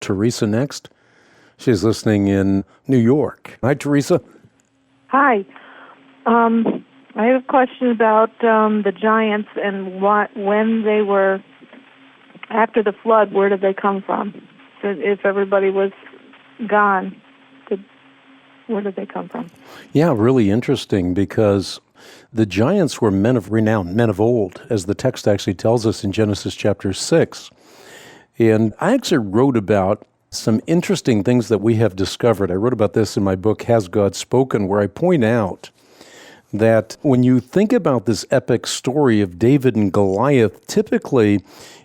Teresa next. She's listening in New York. Hi, Teresa. Hi. I have a question about the giants and when they were, after the flood, where did they come from? So if everybody was gone, where did they come from? Yeah, really interesting, because the giants were men of renown, men of old, as the text actually tells us in Genesis chapter 6. And I actually wrote about some interesting things that we have discovered. I wrote about this in my book, Has God Spoken?, where I point out that when you think about this epic story of David and Goliath, typically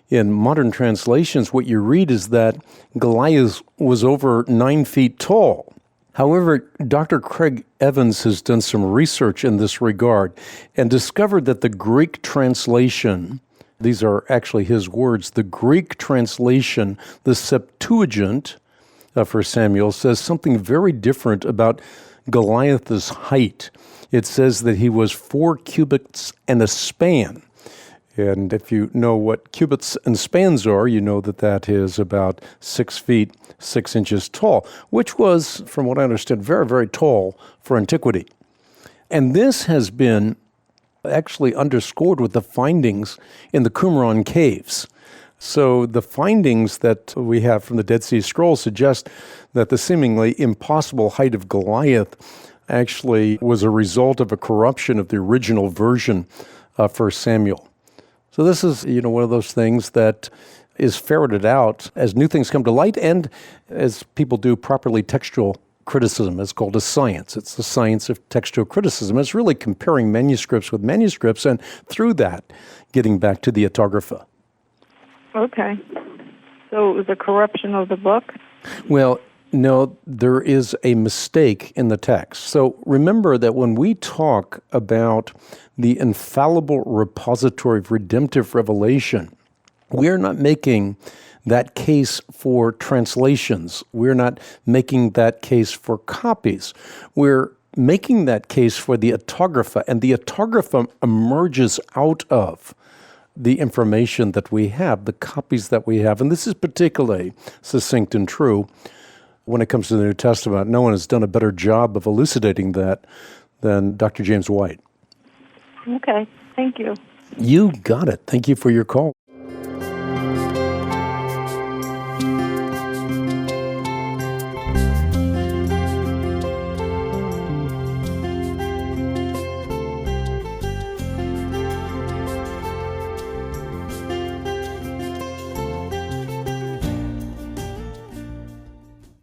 in modern translations, what you read is that Goliath was over 9 feet tall. However, Dr. Craig Evans has done some research in this regard and discovered that the Greek translation, these are actually his words, the Greek translation, the Septuagint of 1 Samuel, says something very different about Goliath's height. It says that he was 4 cubits and a span. And if you know what cubits and spans are, you know that that is about 6 feet, 6 inches tall, which was, from what I understood, very, very tall for antiquity. And this has been actually underscored with the findings in the Qumran caves. So the findings that we have from the Dead Sea Scrolls suggest that the seemingly impossible height of Goliath actually was a result of a corruption of the original version of 1 Samuel. So this is, one of those things that is ferreted out as new things come to light, and as people do properly textual criticism. It's called a science. It's the science of textual criticism. It's really comparing manuscripts with manuscripts, and through that, getting back to the autographa. Okay. So it was a corruption of the book? Well, no, there is a mistake in the text. So remember that when we talk about the infallible repository of redemptive revelation, we are not making that case for translations. We're not making that case for copies. We're making that case for the autographa, and the autographa emerges out of the information that we have, the copies that we have. And this is particularly succinct and true when it comes to the New Testament. No one has done a better job of elucidating that than Dr. James White. Okay, thank you. You got it. Thank you for your call.